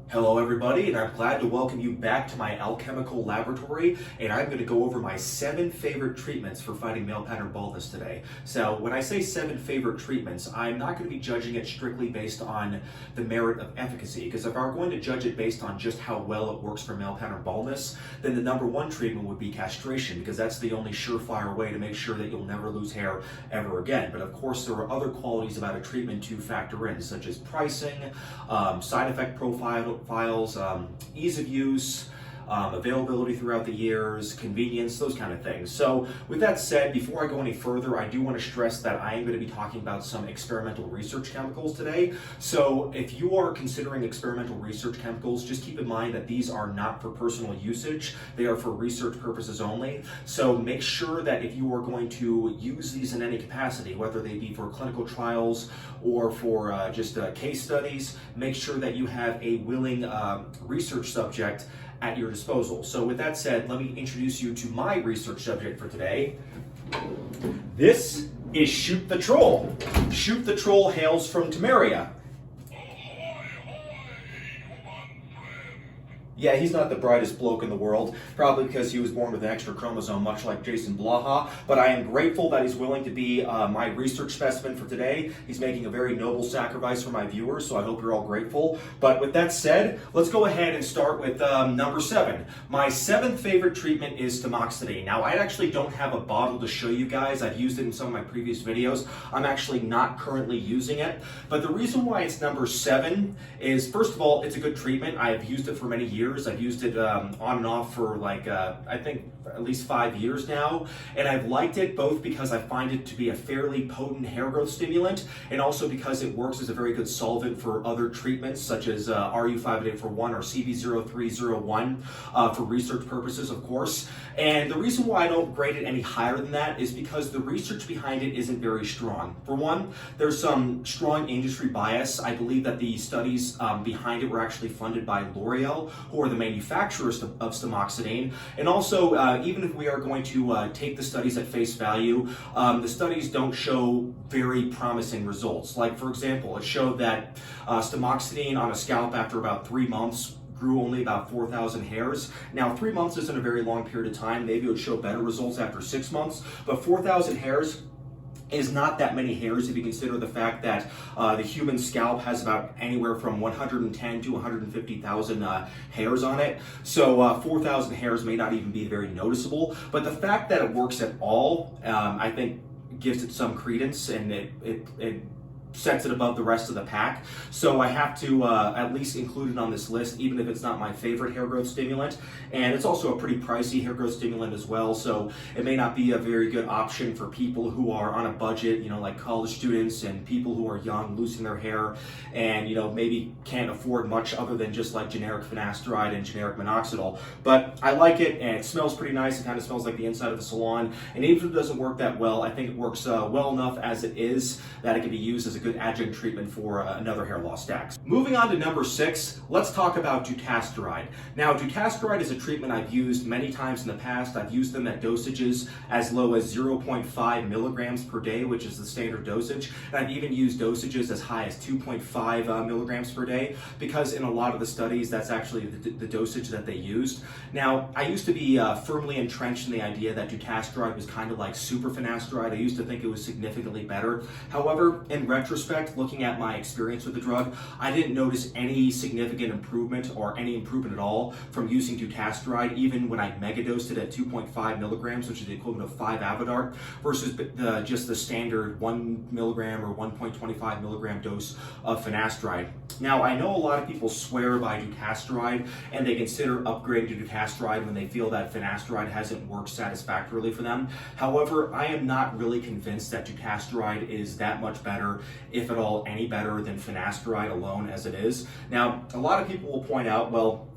Hello everybody, and I'm glad to welcome you back to my alchemical laboratory, and I'm going to go over my 7 favorite treatments for fighting male pattern baldness today. So when I say 7 favorite treatments, I'm not going to be judging it strictly based on the merit of efficacy, because if I were going to judge it based on just how well it works for male pattern baldness, then the number 1 treatment would be castration, because that's the only surefire way to make sure that you'll never lose hair ever again. But of course there are other qualities about a treatment to factor in, such as pricing, side effect profiles, ease of use, availability throughout the years, convenience, those kind of things. So with that said, before I go any further, I do want to stress that I am going to be talking about some experimental research chemicals today. So if you are considering experimental research chemicals, just keep in mind that these are not for personal usage. They are for research purposes only. So make sure that if you are going to use these in any capacity, whether they be for clinical trials or for just case studies, make sure that you have a willing research subject at your disposal. So with that said, let me introduce you to my research subject for today. This is Shoot the Troll. Shoot the Troll hails from Temeria. Yeah, he's not the brightest bloke in the world, probably because he was born with an extra chromosome, much like Jason Blaha, but I am grateful that he's willing to be my research specimen for today. He's making a very noble sacrifice for my viewers, so I hope you're all grateful. But with that said, let's go ahead and start with number 7. My 7th favorite treatment is Minoxidil. Now, I actually don't have a bottle to show you guys. I've used it in some of my previous videos. I'm actually not currently using it, but the reason why it's number 7 is, first of all, it's a good treatment. I've used it for many years. I've used it on and off for I think at least 5 years now, and I've liked it both because I find it to be a fairly potent hair growth stimulant, and also because it works as a very good solvent for other treatments such as RU58841 or CV0301 for research purposes, of course. And the reason why I don't grade it any higher than that is because the research behind it isn't very strong. For one, there's some strong industry bias. I believe that the studies behind it were actually funded by L'Oreal, who are the manufacturers of Minoxidil. And also, even if we are going to take the studies at face value, the studies don't show very promising results. Like, for example, it showed that Minoxidil on a scalp after about 3 months grew only about 4,000 hairs. Now, 3 months isn't a very long period of time. Maybe it would show better results after 6 months, but 4,000 hairs is not that many hairs if you consider the fact that the human scalp has about anywhere from 110 to 150,000 hairs on it. So 4,000 hairs may not even be very noticeable, but the fact that it works at all, I think gives it some credence, and it sets it above the rest of the pack. So I have to at least include it on this list, even if it's not my favorite hair growth stimulant. And it's also a pretty pricey hair growth stimulant as well, so it may not be a very good option for people who are on a budget, you know, like college students and people who are young, losing their hair, and, you know, maybe can't afford much other than just like generic Finasteride and generic Minoxidil. But I like it, and it smells pretty nice. It kind of smells like the inside of a salon. And even if it doesn't work that well, I think it works well enough as it is that it can be used as a good adjunct treatment for another hair loss stacks. Moving on to number 6, let's talk about Finasteride. Now, Finasteride is a treatment I've used many times in the past. I've used them at dosages as low as 0.5 milligrams per day, which is the standard dosage. And I've even used dosages as high as 2.5 milligrams per day, because in a lot of the studies, that's actually the dosage that they used. Now, I used to be firmly entrenched in the idea that Finasteride was kind of like super Finasteride. I used to think it was significantly better. However, in retrospect, looking at my experience with the drug, I didn't notice any significant improvement or any improvement at all from using Finasteride, even when I megadosed it at 2.5 milligrams, which is the equivalent of 5 Avodart, versus just the standard 1 milligram or 1.25 milligram dose of Finasteride. Now, I know a lot of people swear by Finasteride, and they consider upgrading to Finasteride when they feel that Finasteride hasn't worked satisfactorily for them. However, I am not really convinced that Finasteride is that much better, if at all any better than Finasteride alone as it is. Now, a lot of people will point out, well,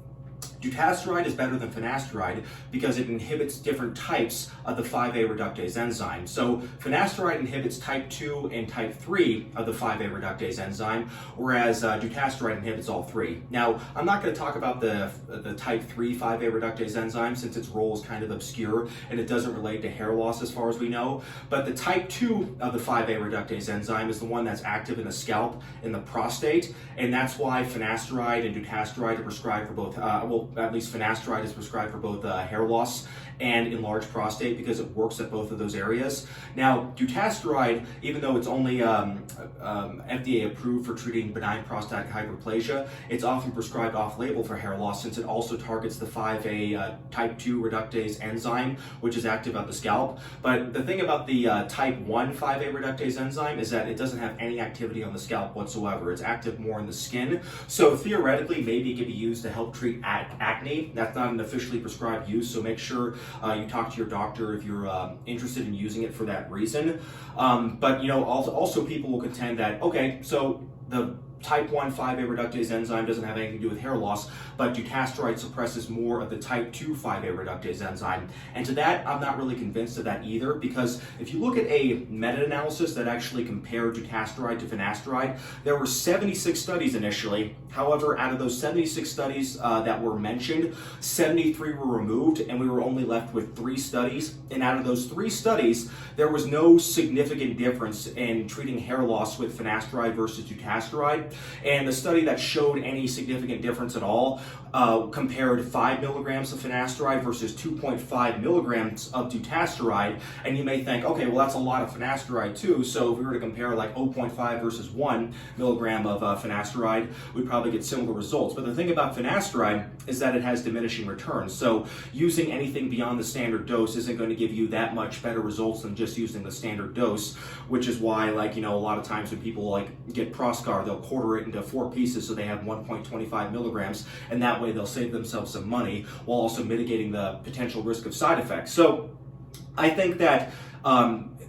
Dutasteride is better than finasteride because it inhibits different types of the 5A reductase enzyme. So finasteride inhibits type 2 and type 3 of the 5A reductase enzyme, whereas dutasteride inhibits all three. Now, I'm not going to talk about the type 3 5A reductase enzyme since its role is kind of obscure and it doesn't relate to hair loss as far as we know, but the type 2 of the 5A reductase enzyme is the one that's active in the scalp, in the prostate, and that's why finasteride and dutasteride are prescribed for both, at least finasteride is prescribed for both hair loss and enlarged prostate because it works at both of those areas. Now, dutasteride, even though it's only FDA approved for treating benign prostatic hyperplasia, it's often prescribed off-label for hair loss since it also targets the 5A type 2 reductase enzyme, which is active at the scalp. But the thing about the type 1 5A reductase enzyme is that it doesn't have any activity on the scalp whatsoever. It's active more in the skin. So theoretically, maybe it could be used to help treat acne. That's not an officially prescribed use, so make sure you talk to your doctor if you're interested in using it for that reason. But also people will contend that, okay, so the type 1 5A reductase enzyme doesn't have anything to do with hair loss, but dutasteride suppresses more of the type 2 5A reductase enzyme. And to that, I'm not really convinced of that either, because if you look at a meta-analysis that actually compared dutasteride to finasteride, there were 76 studies initially. However, out of those 76 studies that were mentioned, 73 were removed, and we were only left with 3 studies. And out of those 3 studies, there was no significant difference in treating hair loss with finasteride versus dutasteride. And the study that showed any significant difference at all compared 5 milligrams of finasteride versus 2.5 milligrams of dutasteride. And you may think, okay, well, that's a lot of finasteride too. So if we were to compare like 0.5 versus 1 milligram of finasteride, we'd probably get similar results. But the thing about finasteride is that it has diminishing returns. So using anything beyond the standard dose isn't going to give you that much better results than just using the standard dose, which is why, a lot of times when people get Proscar, they'll quarter it into 4 pieces so they have 1.25 milligrams, and that way they'll save themselves some money while also mitigating the potential risk of side effects. So I think that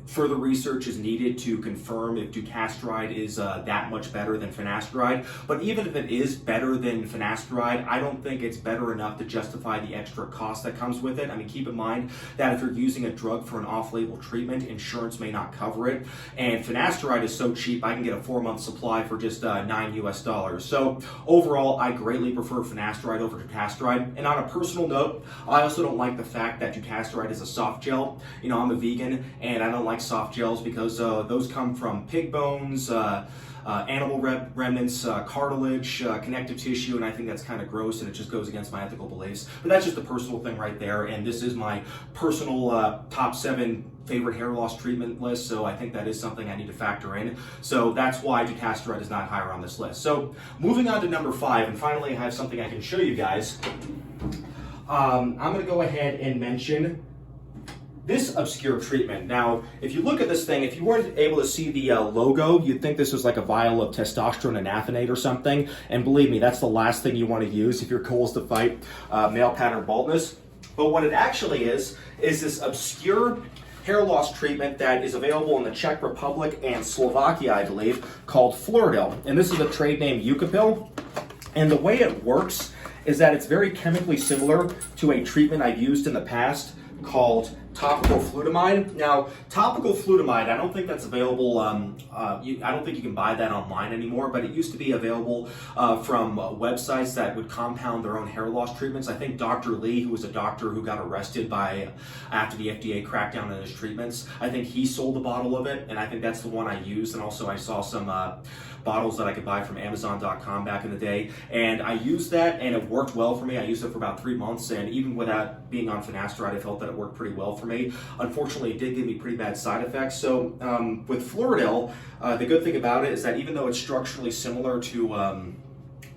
further research is needed to confirm if dutasteride is that much better than finasteride. But even if it is better than finasteride, I don't think it's better enough to justify the extra cost that comes with it. I mean, keep in mind that if you're using a drug for an off-label treatment, insurance may not cover it. And finasteride is so cheap, I can get a 4-month supply for just $9 US. So overall, I greatly prefer finasteride over dutasteride. And on a personal note, I also don't like the fact that dutasteride is a soft gel. I'm a vegan, and I don't like soft gels because those come from pig bones, animal remnants, cartilage, connective tissue, and I think that's kind of gross and it just goes against my ethical beliefs. But that's just a personal thing right there, and this is my personal top 7 favorite hair loss treatment list, so I think that is something I need to factor in. So that's why dutasteride is not higher on this list. So moving on to number 5, and finally I have something I can show you guys. I'm going to go ahead and mention this obscure treatment. Now, if you look at this thing, if you weren't able to see the logo, you'd think this was like a vial of testosterone enanthanate or something. And believe me, that's the last thing you want to use if your goal is to fight male pattern baldness. But what it actually is this obscure hair loss treatment that is available in the Czech Republic and Slovakia, I believe, called Finasteride. And this is a trade name Eucapil. And the way it works is that it's very chemically similar to a treatment I've used in the past called topical flutamide. Now, topical flutamide, I don't think that's available, I don't think you can buy that online anymore, but it used to be available from websites that would compound their own hair loss treatments. I think Dr. Lee, who was a doctor who got arrested after the FDA cracked down on his treatments, I think he sold a bottle of it, and I think that's the one I used. And also I saw some bottles that I could buy from Amazon.com back in the day, and I used that and it worked well for me. I used it for about 3 months, and even without being on finasteride, I felt that it worked pretty well for me. Unfortunately, it did give me pretty bad side effects. So with Finasteride, the good thing about it is that even though it's structurally similar to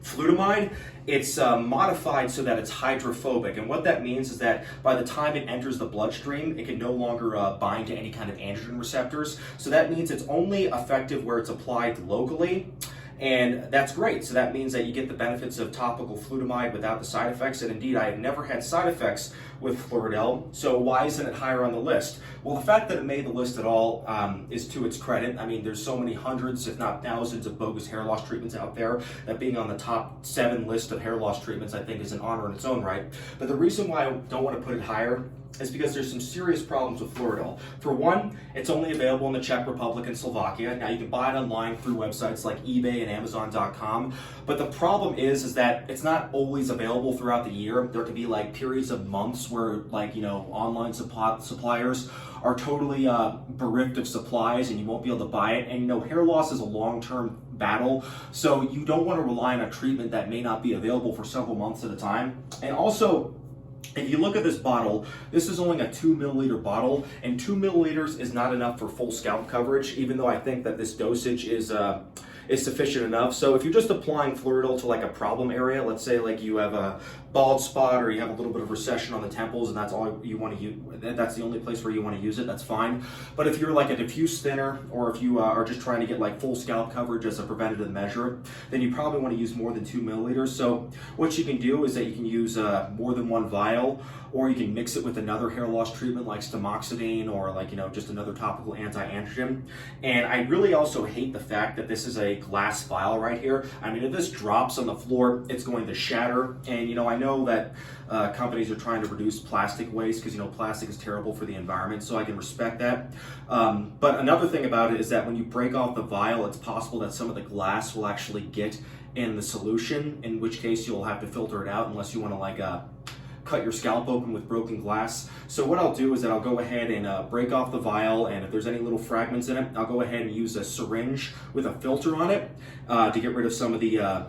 flutamide, it's modified so that it's hydrophobic. And what that means is that by the time it enters the bloodstream, it can no longer bind to any kind of androgen receptors. So that means it's only effective where it's applied locally. and that's great. So that means that you get the benefits of topical flutamide without the side effects, and indeed I have never had side effects with Floridel, so why isn't it higher on the list? Well, the fact that it made the list at all is to its credit. I mean, there's so many hundreds, if not thousands, of bogus hair loss treatments out there that being on the top 7 list of hair loss treatments, I think, is an honor in its own right. But the reason why I don't want to put it higher is because there's some serious problems with Floridel. For one, it's only available in the Czech Republic and Slovakia. Now, you can buy it online through websites like eBay and Amazon.com, but the problem is that it's not always available throughout the year. There can be like periods of months where, like, you know, online suppliers are totally bereft of supplies and you won't be able to buy it. And you know, hair loss is a long-term battle, so you don't want to rely on a treatment that may not be available for several months at a time. And also, if you look at this bottle, this is only a 2 milliliter bottle, and 2 milliliters is not enough for full scalp coverage, even though I think that this dosage is sufficient enough. So if you're just applying Floridel to like a problem area, let's say like you have a bald spot or you have a little bit of recession on the temples and that's all you want to use, that's the only place where you want to use it, that's fine. But if you're like a diffuse thinner, or if you are just trying to get like full scalp coverage as a preventative measure, then you probably want to use more than 2 milliliters. So what you can do is that you can use more than 1 vial, or you can mix it with another hair loss treatment like tamoxifen, or like, you know, just another topical anti-androgen. And I really also hate the fact that this is a glass vial right here. I mean, if this drops on the floor, it's going to shatter. And you know, I know that companies are trying to reduce plastic waste because, you know, plastic is terrible for the environment, so I can respect that. But another thing about it is that when you break off the vial, it's possible that some of the glass will actually get in the solution, in which case you'll have to filter it out unless you want to like cut your scalp open with broken glass. So what I'll do is that I'll go ahead and break off the vial, and if there's any little fragments in it, I'll go ahead and use a syringe with a filter on it to get rid of some of the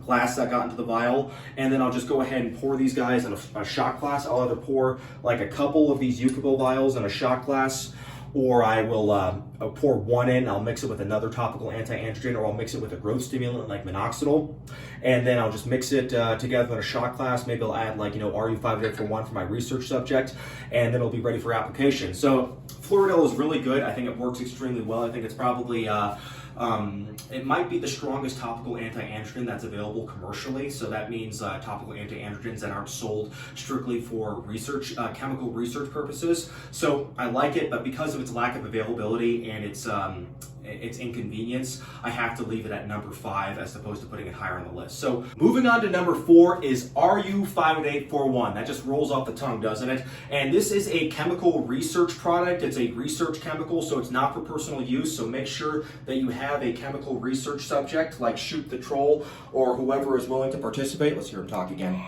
glass that got into the vial. And then I'll just go ahead and pour these guys in a shot glass. I'll either pour like a couple of these Yucabo vials in a shot glass, or I will I'll pour one in, I'll mix it with another topical anti-androgen, or I'll mix it with a growth stimulant like Minoxidil, and then I'll just mix it together in a shot glass. Maybe I'll add like, you know, RU584-1 for my research subject, and then it'll be ready for application. So Floridel is really good. I think it works extremely well. I think it's probably it might be the strongest topical anti-androgen that's available commercially. So that means topical anti-androgens that aren't sold strictly for research, chemical research purposes. So I like it, but because of its lack of availability and its inconvenience, I have to leave it at number 5 as opposed to putting it higher on the list. So moving on to number 4 is RU584-1. That just rolls off the tongue, doesn't it? And this is a chemical research product. It's a research chemical, so it's not for personal use. So make sure that you have a chemical research subject like Shoot the Troll or whoever is willing to participate. Let's hear him talk again.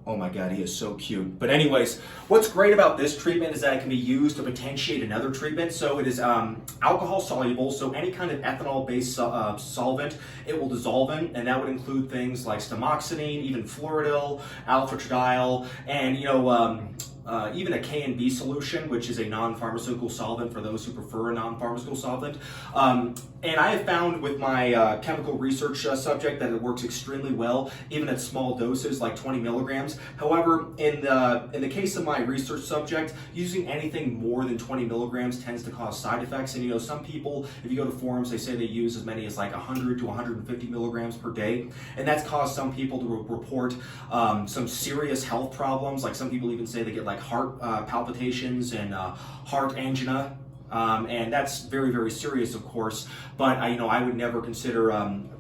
Oh my God, he is so cute. But anyways, what's great about this treatment is that it can be used to potentiate another treatment. So it is alcohol soluble, so any kind of ethanol-based solvent it will dissolve in, and that would include things like tamoxifen, even Floridel, alpha-tridal, and you know, even a K and B solution, which is a non-pharmaceutical solvent for those who prefer a non-pharmaceutical solvent. And I have found with my chemical research subject that it works extremely well, even at small doses like 20 milligrams. However, in the case of my research subject, using anything more than 20 milligrams tends to cause side effects. And you know, some people, if you go to forums, they say they use as many as like 100 to 150 milligrams per day. And that's caused some people to report some serious health problems. Like some people even say they get like heart palpitations and heart angina. And that's very, very serious, of course, but I would never consider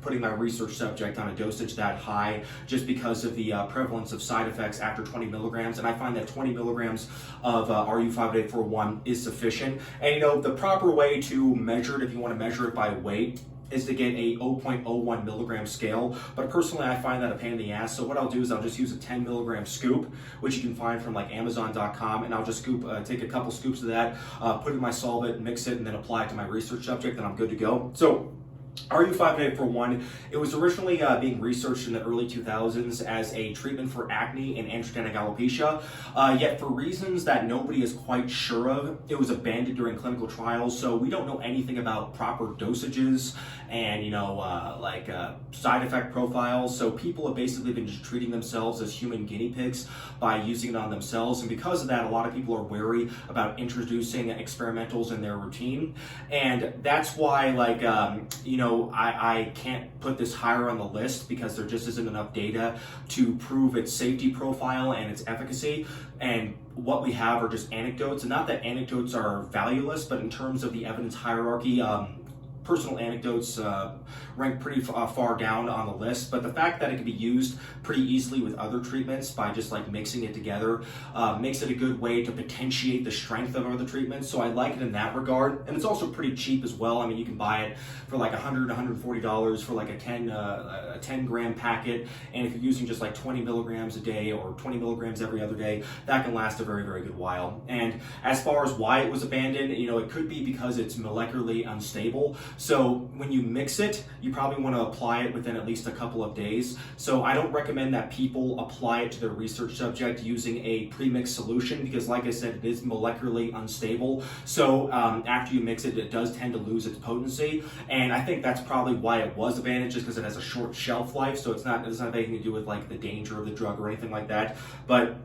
putting my research subject on a dosage that high just because of the prevalence of side effects after 20 milligrams. And I find that 20 milligrams of RU584-1 is sufficient. And you know, the proper way to measure it, if you want to measure it by weight, is to get a 0.01 milligram scale, but personally I find that a pain in the ass. So what I'll do is I'll just use a 10 milligram scoop, which you can find from like Amazon.com, and I'll just take a couple scoops of that, put it in my solvent, mix it, and then apply it to my research subject, and I'm good to go. So RU584-1, it was originally being researched in the early 2000s as a treatment for acne and androgenic alopecia, yet for reasons that nobody is quite sure of, it was abandoned during clinical trials. So we don't know anything about proper dosages and, you know, side effect profiles. So people have basically been just treating themselves as human guinea pigs by using it on themselves. And because of that, a lot of people are wary about introducing experimentals in their routine. And that's why, like, you know, I can't put this higher on the list because there just isn't enough data to prove its safety profile and its efficacy. And what we have are just anecdotes, and not that anecdotes are valueless, but in terms of the evidence hierarchy, personal anecdotes rank pretty far down on the list, but the fact that it can be used pretty easily with other treatments by just like mixing it together makes it a good way to potentiate the strength of other treatments. So I like it in that regard, and it's also pretty cheap as well. I mean, you can buy it for like $100, $140 for like a 10 gram packet, and if you're using just like 20 milligrams a day or 20 milligrams every other day, that can last a very, very good while. And as far as why it was abandoned, it could be because it's molecularly unstable. So when you mix it, you probably want to apply it within at least a couple of days. So I don't recommend that people apply it to their research subject using a pre-mixed solution because, like I said, it is molecularly unstable. So after you mix it, it does tend to lose its potency. And I think that's probably why it was abandoned, just because it has a short shelf life. So it doesn't have anything to do with like the danger of the drug or anything like that. But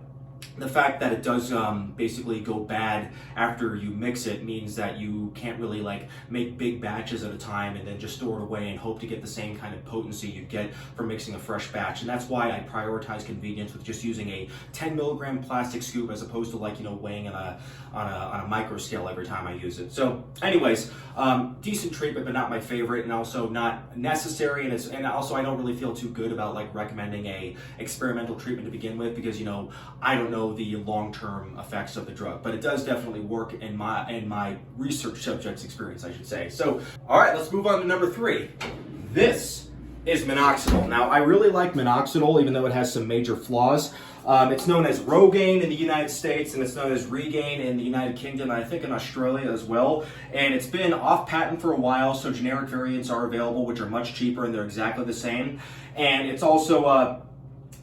the fact that it does basically go bad after you mix it means that you can't really like make big batches at a time and then just store it away and hope to get the same kind of potency you'd get from mixing a fresh batch. And that's why I prioritize convenience with just using a 10 milligram plastic scoop as opposed to like weighing on a micro scale every time I use it. So anyways, decent treatment, but not my favorite, and also not necessary. And also I don't really feel too good about like recommending a experimental treatment to begin with because I don't know the long-term effects of the drug, but it does definitely work in my research subjects experience, I should say. So, all right, let's move on to number 3. This is Minoxidil. Now, I really like Minoxidil, even though it has some major flaws. It's known as Rogaine in the United States, and it's known as Regaine in the United Kingdom, and I think in Australia as well. And it's been off patent for a while, so generic variants are available, which are much cheaper, and they're exactly the same. And it's also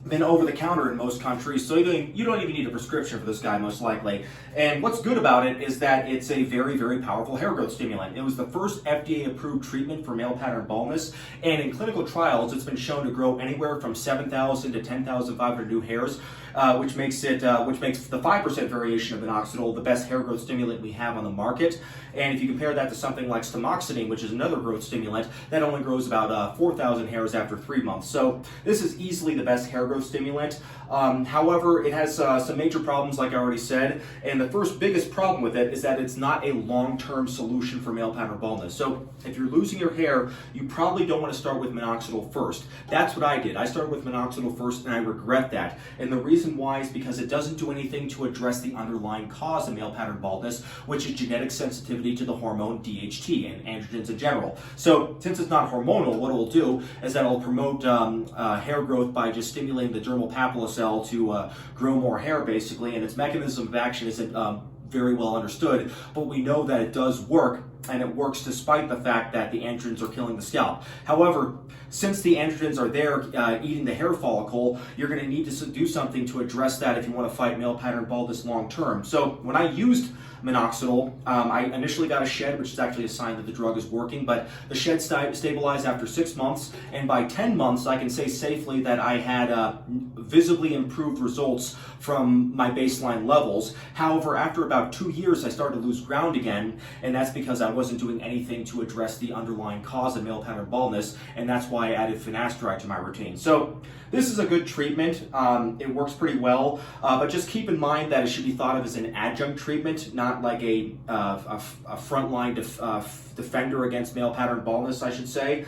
been over the counter in most countries, so you don't even need a prescription for this guy, most likely. And what's good about it is that it's a very, very powerful hair growth stimulant. It was the first FDA-approved treatment for male pattern baldness, and in clinical trials, it's been shown to grow anywhere from 7,000 to 10,500 new hairs, which makes the 5% variation of minoxidil the best hair growth stimulant we have on the market. And if you compare that to something like tamoxifen, which is another growth stimulant, that only grows about 4,000 hairs after 3 months. So this is easily the best hair growth stimulant. However, it has some major problems, like I already said, and the first biggest problem with it is that it's not a long-term solution for male pattern baldness. So if you're losing your hair, you probably don't want to start with minoxidil first. That's what I did. I started with minoxidil first, and I regret that. And the reason why is because it doesn't do anything to address the underlying cause of male pattern baldness, which is genetic sensitivity to the hormone DHT and androgens in general. So since it's not hormonal, what it'll do is that it'll promote hair growth by just stimulating the dermal papilla cell to grow more hair, basically, and its mechanism of action isn't very well understood, but we know that it does work, and it works despite the fact that the androgens are killing the scalp. However, since the androgens are there eating the hair follicle, you're going to need to do something to address that if you want to fight male pattern baldness long term. So when I used minoxidil, I initially got a shed, which is actually a sign that the drug is working, but the shed stabilized after 6 months, and by 10 months I can say safely that I had visibly improved results from my baseline levels. However, after about 2 years I started to lose ground again, and that's because I wasn't doing anything to address the underlying cause of male pattern baldness, and that's why I added Finasteride to my routine. So this is a good treatment. It works pretty well, but just keep in mind that it should be thought of as an adjunct treatment, not like a frontline defender against male pattern baldness, I should say.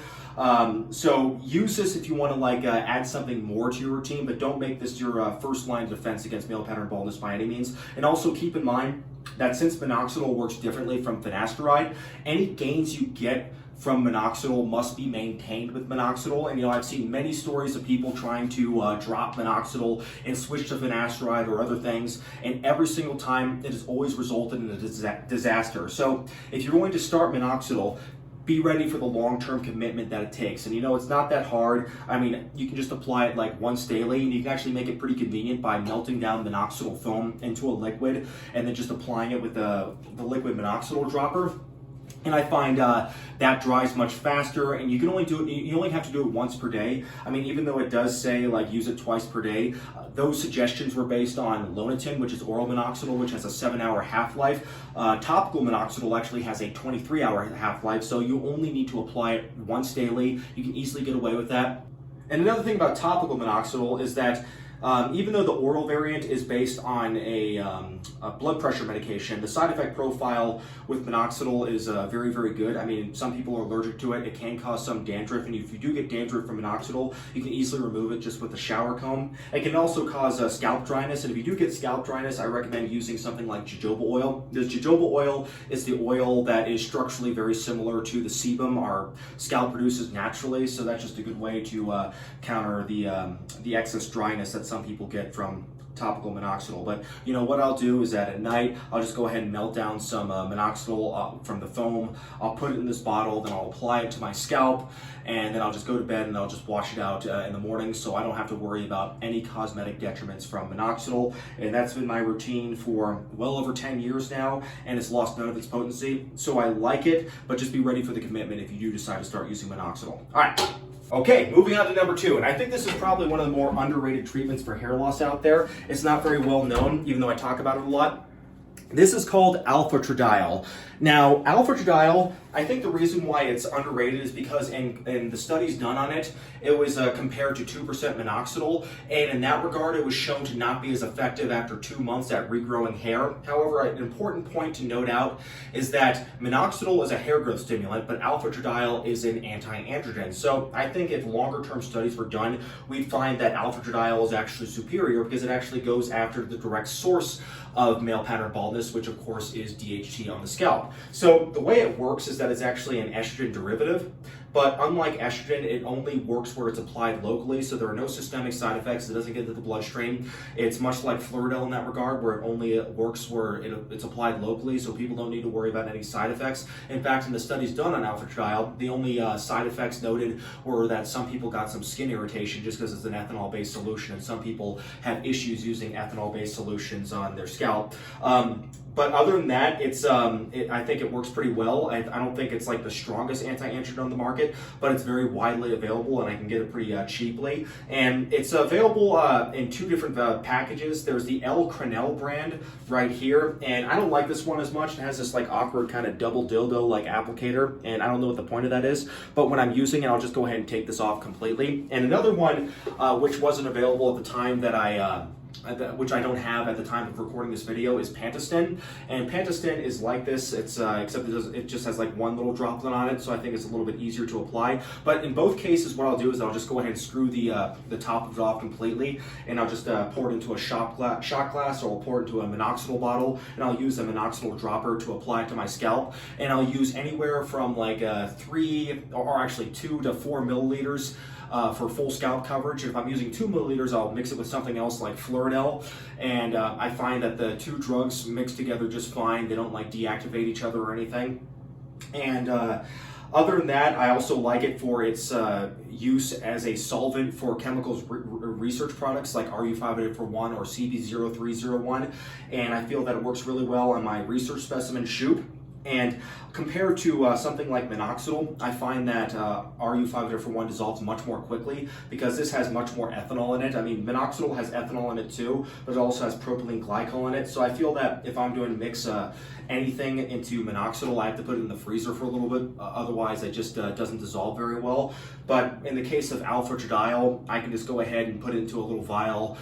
So use this if you want to add something more to your routine, but don't make this your first line of defense against male pattern baldness by any means. And also keep in mind that since minoxidil works differently from finasteride, any gains you get from minoxidil must be maintained with minoxidil. And I've seen many stories of people trying to drop minoxidil and switch to finasteride or other things, and every single time it has always resulted in a disaster. So if you're going to start minoxidil, be ready for the long-term commitment that it takes. And it's not that hard. I mean, you can just apply it once daily, and you can actually make it pretty convenient by melting down minoxidil foam into a liquid and then just applying it with the liquid minoxidil dropper. And I find that dries much faster, and you can only do it. You only have to do it once per day. I mean, even though it does say like use it twice per day, those suggestions were based on Lonatin, which is oral minoxidil, which has a 7-hour half-life. Topical minoxidil actually has a 23-hour half-life, so you only need to apply it once daily. You can easily get away with that. And another thing about topical minoxidil is that even though the oral variant is based on a blood pressure medication, the side effect profile with minoxidil is very, very good. I mean, some people are allergic to it. It can cause some dandruff, and if you do get dandruff from minoxidil, you can easily remove it just with a shower comb. It can also cause scalp dryness, and if you do get scalp dryness, I recommend using something like jojoba oil. The jojoba oil is the oil that is structurally very similar to the sebum our scalp produces naturally, so that's just a good way to counter the excess dryness that some people get from topical minoxidil. But you know what I'll do is that at night I'll just go ahead and melt down some minoxidil from the foam. I'll put it in this bottle, then I'll apply it to my scalp, and then I'll just go to bed and I'll just wash it out in the morning, so I don't have to worry about any cosmetic detriments from minoxidil. And that's been my routine for well over 10 years now, and it's lost none of its potency. So I like it, but just be ready for the commitment if you do decide to start using minoxidil. All right. Okay, moving on to number 2, and I think this is probably one of the more underrated treatments for hair loss out there. It's not very well known, even though I talk about it a lot. This is called alpha-estradiol. Now, alpha-estradiol, I think the reason why it's underrated is because in the studies done on it, it was compared to 2% minoxidil, and in that regard, it was shown to not be as effective after 2 months at regrowing hair. However, an important point to note out is that minoxidil is a hair growth stimulant, but alpha-estradiol is an anti-androgen. So I think if longer-term studies were done, we'd find that alpha-estradiol is actually superior because it actually goes after the direct source of male pattern baldness, which of course is DHT on the scalp. So the way it works is that it's actually an estrogen derivative, but unlike estrogen, it only works where it's applied locally, so there are no systemic side effects. It doesn't get into the bloodstream. It's much like Finasteride in that regard, where it only works where it's applied locally, so people don't need to worry about any side effects. In fact, in the studies done on alpha-estradiol, the only side effects noted were that some people got some skin irritation just because it's an ethanol-based solution, and some people have issues using ethanol-based solutions on their scalp. But other than that, I think it works pretty well. I don't think it's like the strongest anti-androgen on the market, but it's very widely available, and I can get it pretty cheaply. And it's available in 2 different packages. There's the L. Crenel brand right here, and I don't like this one as much. It has this like awkward kind of double dildo like applicator, and I don't know what the point of that is, but when I'm using it, I'll just go ahead and take this off completely. And another one, which wasn't available at the time that which I don't have at the time of recording this video, is Finasteride. And Finasteride is like this, except it just has like one little droplet on it, so I think it's a little bit easier to apply. But in both cases, what I'll do is I'll just go ahead and screw the top of it off completely, and I'll just pour it into a shot glass, or I'll pour it into a minoxidil bottle, and I'll use a minoxidil dropper to apply it to my scalp. And I'll use anywhere from like 2 to 4 milliliters for full scalp coverage. If I'm using 2 milliliters, I'll mix it with something else like Finasteride, and I find that the 2 drugs mix together just fine. They don't like deactivate each other or anything. And other than that, I also like it for its use as a solvent for chemicals research products like RU584-1 or CB0301, and I feel that it works really well on my research specimen shoot. And compared to something like minoxidil, I find that RU584-1 dissolves much more quickly because this has much more ethanol in it. I mean, minoxidil has ethanol in it too, but it also has propylene glycol in it. So I feel that if I'm doing mix anything into minoxidil, I have to put it in the freezer for a little bit. Otherwise, it just doesn't dissolve very well. But in the case of alpha-estradiol, I can just go ahead and put it into a little vial,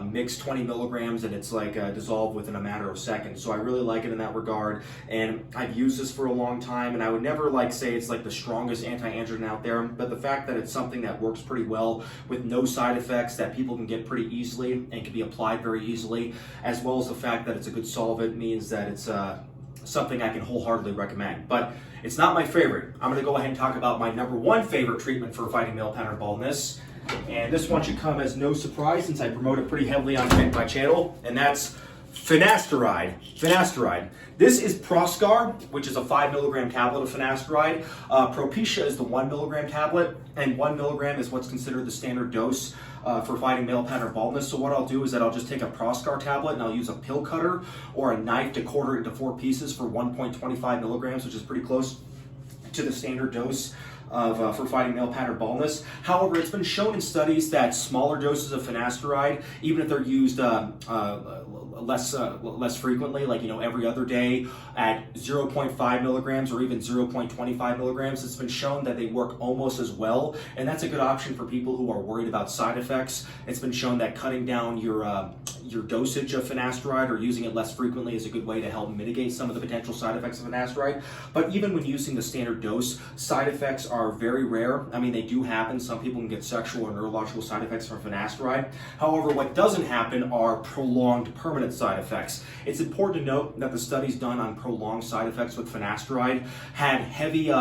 mix 20 milligrams, and it's like dissolved within a matter of seconds. So I really like it in that regard. And I've used this for a long time, and I would never say it's like the strongest anti-androgen out there, but the fact that it's something that works pretty well with no side effects that people can get pretty easily and can be applied very easily, as well as the fact that it's a good solvent, means that it's something I can wholeheartedly recommend. But it's not my favorite. I'm going to go ahead and talk about my number 1 favorite treatment for fighting male pattern baldness, and this one should come as no surprise since I promote it pretty heavily on my channel, and that's Finasteride. This is Proscar, which is a 5 milligram tablet of finasteride. Propecia is the 1 milligram tablet, and 1 milligram is what's considered the standard dose for fighting male pattern baldness. So what I'll do is that I'll just take a Proscar tablet and I'll use a pill cutter or a knife to quarter it into 4 pieces for 1.25 milligrams, which is pretty close to the standard dose of for fighting male pattern baldness. However, it's been shown in studies that smaller doses of finasteride, even if they're used less frequently, like every other day at 0.5 milligrams or even 0.25 milligrams, it's been shown that they work almost as well, and that's a good option for people who are worried about side effects. It's been shown that cutting down your dosage of finasteride or using it less frequently is a good way to help mitigate some of the potential side effects of finasteride. But even when using the standard dose, side effects are very rare. I mean, they do happen. Some people can get sexual or neurological side effects from finasteride. However, what doesn't happen are prolonged permanent side effects. It's important to note that the studies done on prolonged side effects with finasteride had heavy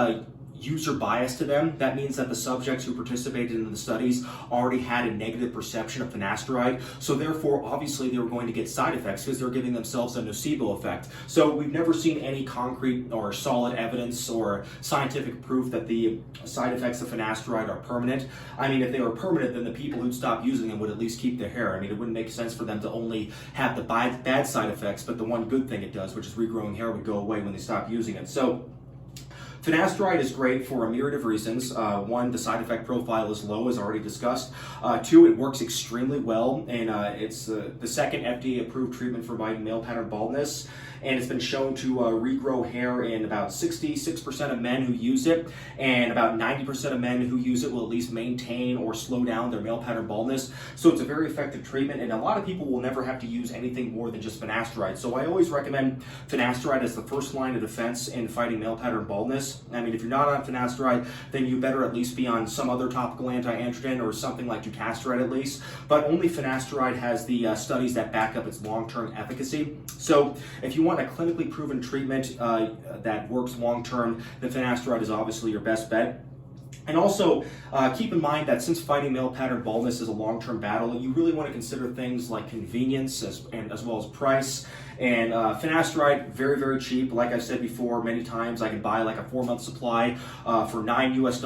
user bias to them. That means that the subjects who participated in the studies already had a negative perception of finasteride, so therefore obviously they were going to get side effects because they're giving themselves a nocebo effect. So we've never seen any concrete or solid evidence or scientific proof that the side effects of finasteride are permanent. I mean, if they were permanent, then the people who'd stop using them would at least keep their hair. I mean, it wouldn't make sense for them to only have the bad side effects, but the one good thing it does, which is regrowing hair, would go away when they stop using it. So finasteride is great for a myriad of reasons. One, the side effect profile is low, as already discussed. Two, it works extremely well, and it's the second FDA-approved treatment for fighting male pattern baldness, and it's been shown to regrow hair in about 66% of men who use it, and about 90% of men who use it will at least maintain or slow down their male pattern baldness. So it's a very effective treatment, and a lot of people will never have to use anything more than just finasteride. So I always recommend finasteride as the first line of defense in fighting male pattern baldness. I mean, if you're not on finasteride, then you better at least be on some other topical anti-androgen or something like dutasteride at least. But only finasteride has the studies that back up its long-term efficacy. So if you want a clinically proven treatment that works long-term, then finasteride is obviously your best bet. And also, keep in mind that since fighting male pattern baldness is a long-term battle, you really want to consider things like convenience as well as price. And finasteride, very, very cheap. Like I've said before many times, I can buy like a 4-month supply for $9 US,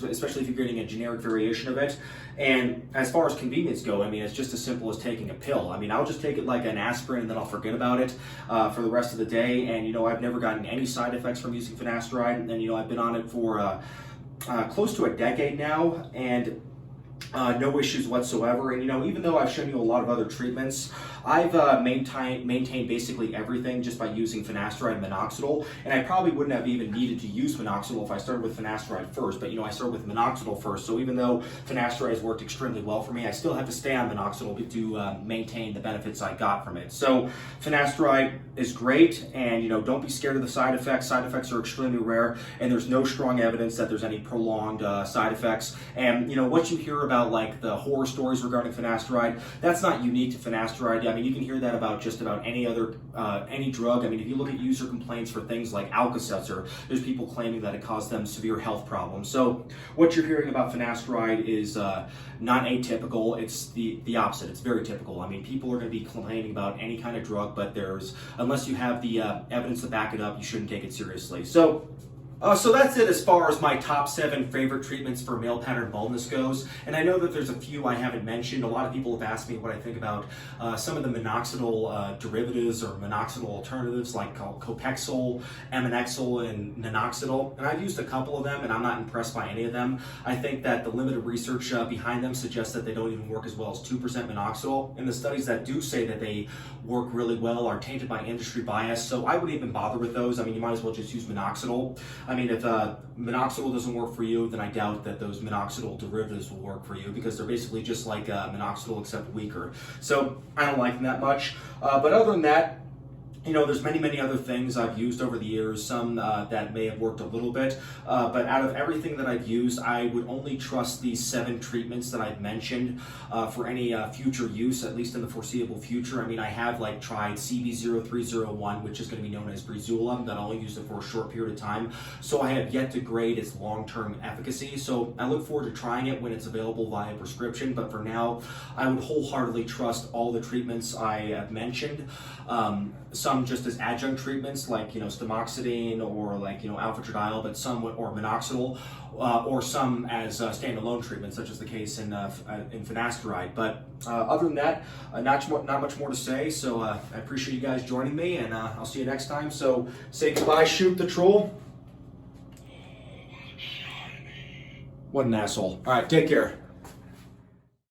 especially if you're getting a generic variation of it. And as far as convenience go, I mean, it's just as simple as taking a pill. I mean, I'll just take it like an aspirin and then I'll forget about it for the rest of the day. And, I've never gotten any side effects from using finasteride. And, I've been on it for close to a decade now, and no issues whatsoever. And even though I've shown you a lot of other treatments, I've maintained basically everything just by using finasteride and minoxidil, and I probably wouldn't have even needed to use minoxidil if I started with finasteride first, but I started with minoxidil first, so even though finasteride has worked extremely well for me, I still have to stay on minoxidil to maintain the benefits I got from it. So finasteride is great, and don't be scared of the side effects. Side effects are extremely rare, and there's no strong evidence that there's any prolonged side effects. And what you hear about like the horror stories regarding finasteride, that's not unique to finasteride. I mean, you can hear that about just about any other, any drug. I mean, if you look at user complaints for things like Alka-Seltzer, there's people claiming that it caused them severe health problems. So what you're hearing about finasteride is not atypical. It's the opposite. It's very typical. I mean, people are going to be complaining about any kind of drug, but unless you have the evidence to back it up, you shouldn't take it seriously. So that's it as far as my top 7 favorite treatments for male pattern baldness goes. And I know that there's a few I haven't mentioned. A lot of people have asked me what I think about some of the minoxidil derivatives or minoxidil alternatives like Copexyl, Minoxidil, and Minoxidil. And I've used a couple of them, and I'm not impressed by any of them. I think that the limited research behind them suggests that they don't even work as well as 2% minoxidil. And the studies that do say that they work really well are tainted by industry bias. So I wouldn't even bother with those. I mean, you might as well just use minoxidil. I mean, if minoxidil doesn't work for you, then I doubt that those minoxidil derivatives will work for you, because they're basically just like minoxidil except weaker. So I don't like them that much. But other than that, You know, there's many other things I've used over the years, some that may have worked a little bit, but out of everything that I've used, I would only trust these 7 treatments that I've mentioned for any future use, at least in the foreseeable future. I mean, I have like tried CB0301, which is going to be known as Breezula, that I only used it for a short period of time, so I have yet to grade its long-term efficacy, so I look forward to trying it when it's available via prescription, but for now, I would wholeheartedly trust all the treatments I have mentioned. Some just as adjunct treatments like, Stamoxidine or like, alpha-tridil, but some, or Minoxidil, or some as standalone treatments, such as the case in Finasteride. But other than that, not much more to say, so I appreciate you guys joining me, and I'll see you next time. So say goodbye, Shoot the Troll. What an asshole. All right, take care.